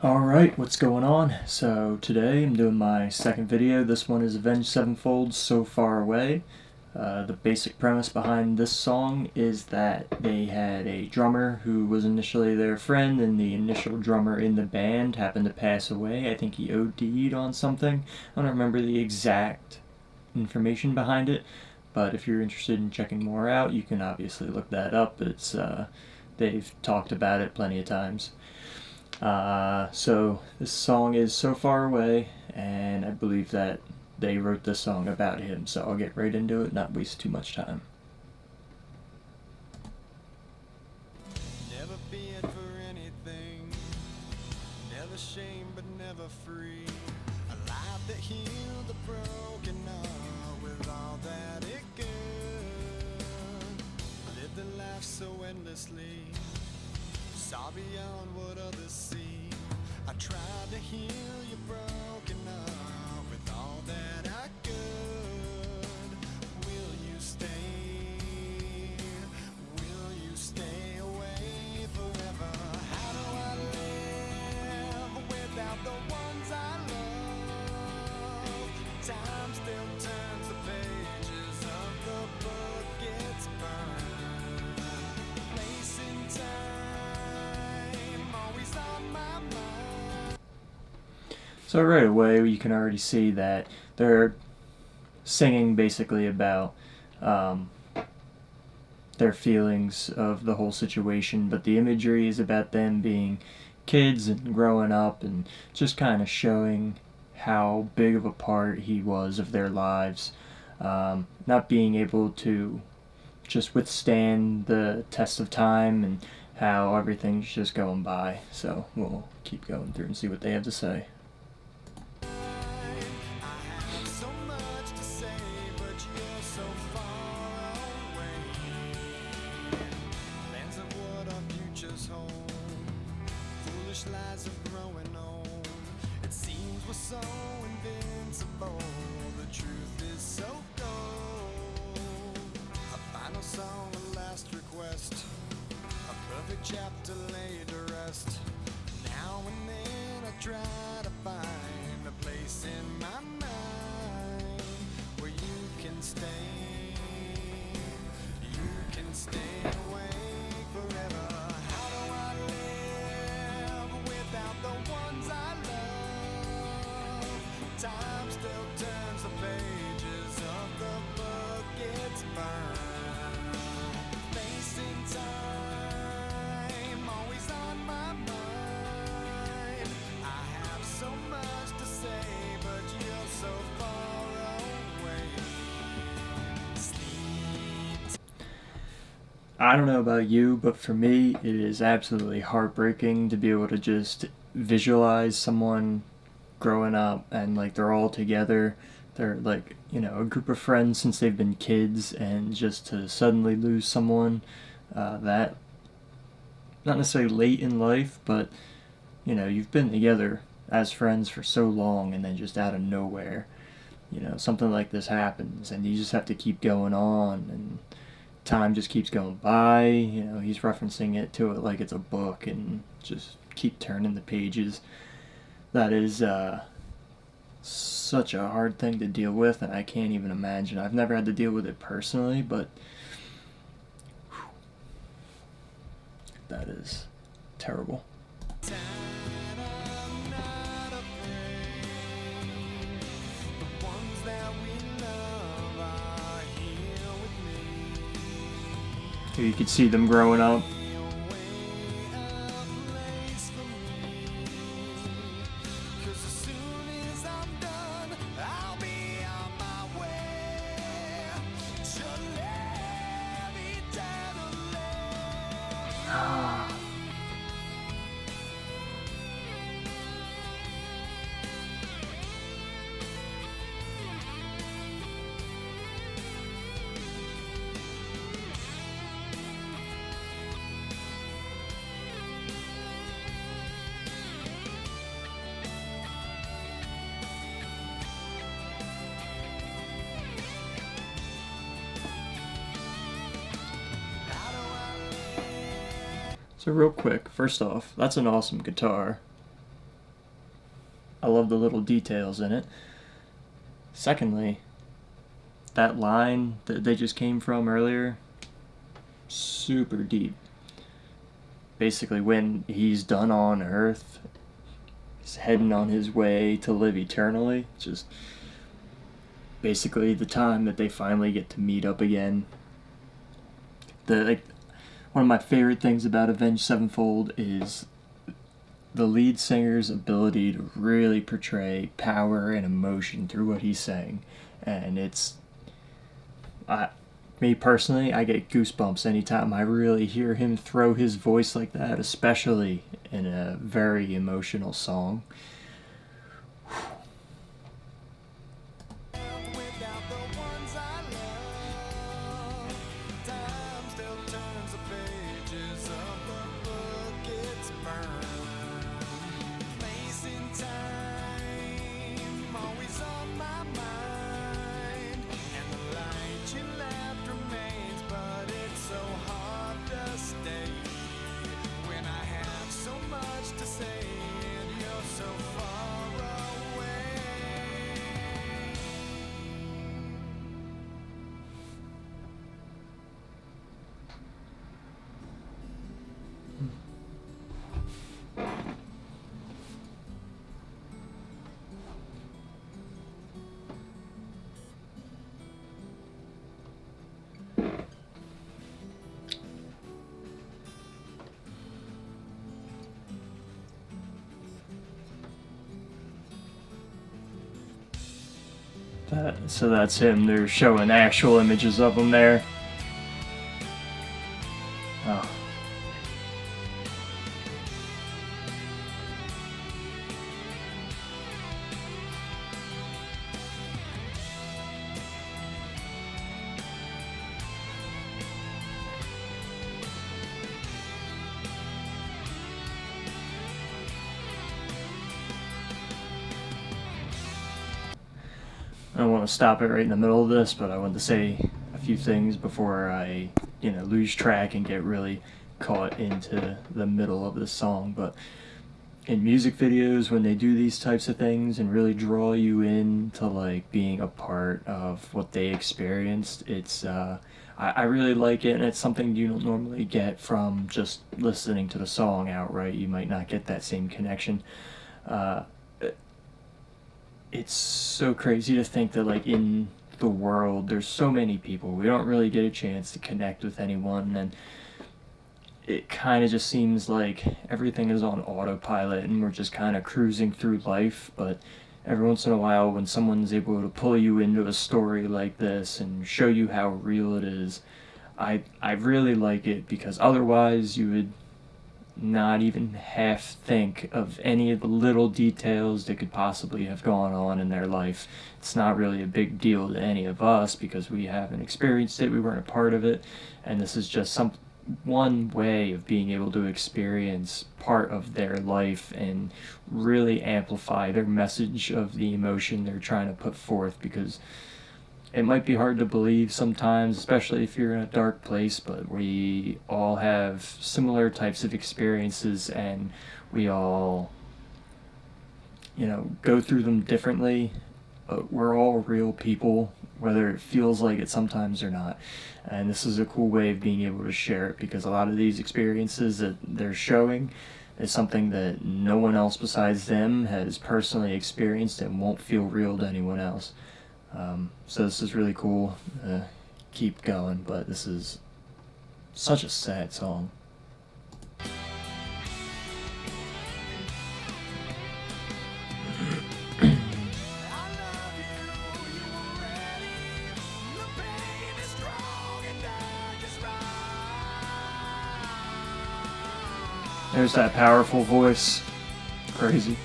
Alright, what's going on? So today I'm doing my second video. This one is Avenged Sevenfold, So Far Away. The basic premise behind this song is that they had a drummer who was initially their friend, and the initial drummer in the band happened to pass away. I think he OD'd on something. I don't remember the exact information behind it, but if you're interested in checking more out, you can obviously look that up. They've talked about it plenty of times. So this song is So Far Away, and I believe that they wrote this song about him, so I'll get right into it, not waste too much time. Never feared for anything, never shame but never free. A life that healed the broken heart with all that it could. Lived a life so endlessly, saw beyond what others see. I tried to heal your broken heart with all that I could. Will you stay? Will you stay away forever? How do I live without the ones I love? Time still turns the pages of the book, it's burned. Place in time, always on my mind. So right away you can already see that they're singing basically about their feelings of the whole situation, but the imagery is about them being kids and growing up and just kind of showing how big of a part he was of their lives, not being able to just withstand the test of time and how everything's just going by. So we'll keep going through and see what they have to say. I have so much to say, but you're so far away. Plans of what our futures hold, foolish lies of growing old. It seems we're so invincible, the truth is so cold. A final song, a last request, a perfect chapter laid to rest. Now and then I try to find a place in my mind where you can stay awake forever. How do I live without the ones I love? Time still turns the pages of the book, it's burned. Facing time, always on my mind. I have so much to say, but you're so far away. Sleep. I don't know about you, but for me, it is absolutely heartbreaking to be able to just visualize someone growing up and like they're all together. They're like, a group of friends since they've been kids, and just to suddenly lose someone that, not necessarily late in life, but you've been together as friends for so long, and then just out of nowhere, something like this happens, and you just have to keep going on, and time just keeps going by. He's referencing it to it like it's a book, and just keep turning the pages. That is such a hard thing to deal with, and I can't even imagine. I've never had to deal with it personally, but that is terrible. I'm not afraid. The ones that we love are here with me. Here you can see them growing up. Cause as soon as I'm done, I'll be on my way to live eternally. So real quick, first off, that's an awesome guitar. I love the little details in it. Secondly, that line that they just came from earlier, super deep. Basically, when he's done on Earth, he's heading on his way to live eternally. Just basically the time that they finally get to meet up again. One of my favorite things about Avenged Sevenfold is the lead singer's ability to really portray power and emotion through what he's saying. And me personally, I get goosebumps anytime I really hear him throw his voice like that, especially in a very emotional song. Without the ones I love, time still turns the pages of the book it's burned. Place in time, always on my mind, and the light you left remains, but it's so hard to stay when I have so much to say and you're so far away. So that's him. They're showing actual images of him there. Oh. I don't want to stop it right in the middle of this, but I want to say a few things before I, lose track and get really caught into the middle of this song. But in music videos, when they do these types of things and really draw you into like being a part of what they experienced, I really like it, and it's something you don't normally get from just listening to the song outright. You might not get that same connection. It's so crazy to think that like in the world there's so many people, we don't really get a chance to connect with anyone, and it kind of just seems like everything is on autopilot and we're just kind of cruising through life. But every once in a while, when someone's able to pull you into a story like this and show you how real it is, I really like it, because otherwise you would not even half think of any of the little details that could possibly have gone on in their life. It's not really a big deal to any of us because we haven't experienced it, we weren't a part of it, and this is just one way of being able to experience part of their life and really amplify their message of the emotion they're trying to put forth. Because it might be hard to believe sometimes, especially if you're in a dark place, but we all have similar types of experiences, and we all, go through them differently, but we're all real people, whether it feels like it sometimes or not. And this is a cool way of being able to share it, because a lot of these experiences that they're showing is something that no one else besides them has personally experienced and won't feel real to anyone else. So this is really cool. Keep going, but this is such a sad song. There's that powerful voice. Crazy.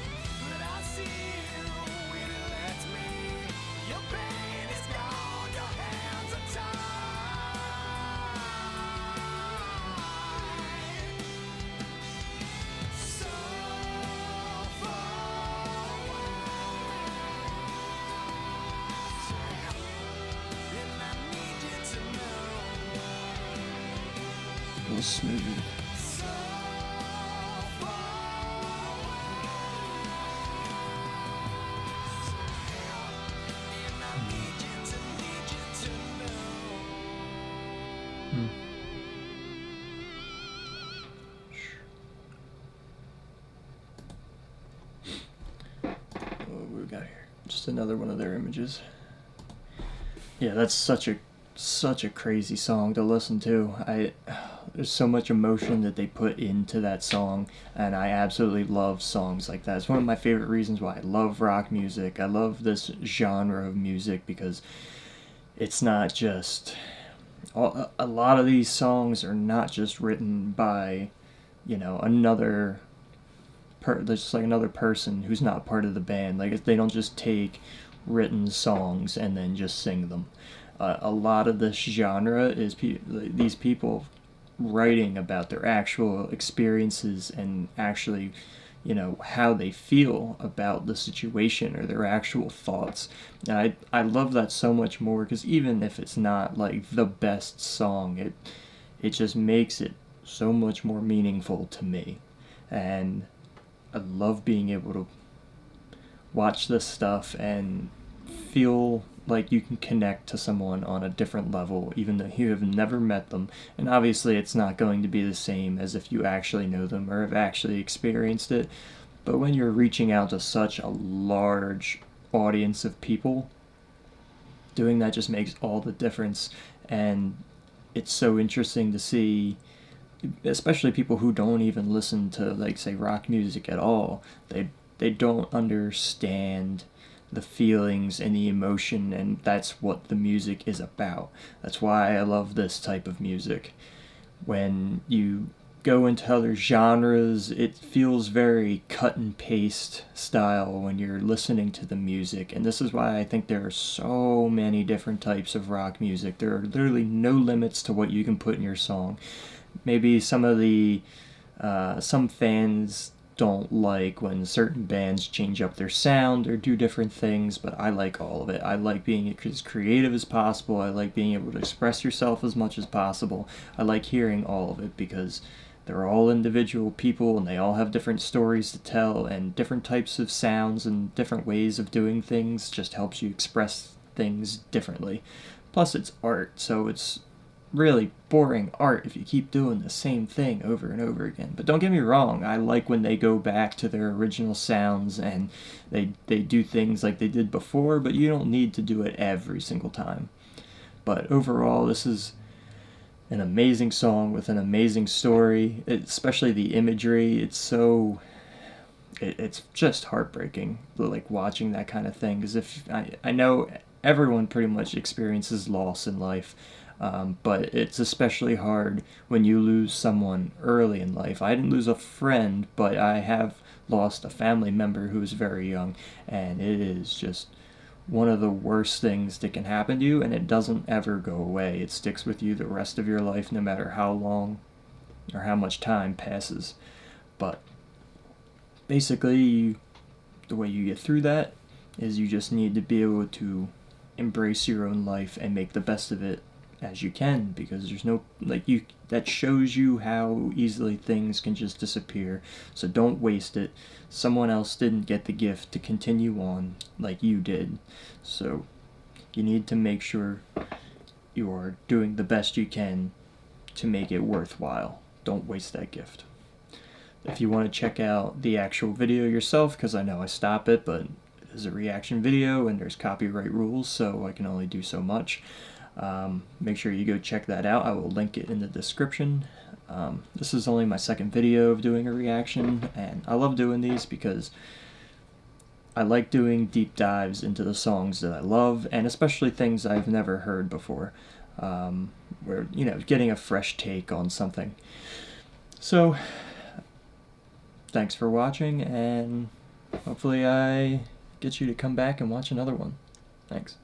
Real smooth. got here? Just another one of their images. Yeah, that's such a crazy song to listen to. There's so much emotion that they put into that song, and I absolutely love songs like that. It's one of my favorite reasons why I love rock music. I love this genre of music because it's not just a lot of these songs are not just written by, another there's just like another person who's not part of the band. Like they don't just take written songs and then just sing them. A lot of this genre is these people writing about their actual experiences and actually, how they feel about the situation or their actual thoughts. And I love that so much more because even if it's not like the best song, it just makes it so much more meaningful to me. And I love being able to watch this stuff and feel like you can connect to someone on a different level, even though you have never met them. And obviously, it's not going to be the same as if you actually know them or have actually experienced it. But when you're reaching out to such a large audience of people, doing that just makes all the difference. And it's so interesting to see, especially people who don't even listen to, like, say, rock music at all. They don't understand the feelings and the emotion, and that's what the music is about. That's why I love this type of music. When you go into other genres, it feels very cut and paste style when you're listening to the music, and this is why I think there are so many different types of rock music. There are literally no limits to what you can put in your song. Maybe some fans don't like when certain bands change up their sound or do different things, but I like all of it. I like being as creative as possible. I like being able to express yourself as much as possible. I like hearing all of it because they're all individual people and they all have different stories to tell, and different types of sounds and different ways of doing things just helps you express things differently. Plus, it's art, so it's really boring art if you keep doing the same thing over and over again. But don't get me wrong, I like when they go back to their original sounds and they do things like they did before, but you don't need to do it every single time. But overall, this is an amazing song with an amazing story, especially the imagery. It's just heartbreaking, like watching that kind of thing, because if I know everyone pretty much experiences loss in life, but it's especially hard when you lose someone early in life. I didn't lose a friend, but I have lost a family member who was very young, and it is just one of the worst things that can happen to you, and it doesn't ever go away. It sticks with you the rest of your life, no matter how long or how much time passes. But basically, the way you get through that is you just need to be able to embrace your own life and make the best of it as you can, because there's no, like, you, that shows you how easily things can just disappear. So don't waste it. Someone else didn't get the gift to continue on like you did, so you need to make sure you are doing the best you can to make it worthwhile. Don't waste that gift. If you want to check out the actual video yourself, because I know I stop it, but it is a reaction video and there's copyright rules, so I can only do so much. Make sure you go check that out. I will link it in the description. This is only my second video of doing a reaction, and I love doing these because I like doing deep dives into the songs that I love, and especially things I've never heard before, where, getting a fresh take on something. So, thanks for watching, and hopefully I get you to come back and watch another one. Thanks.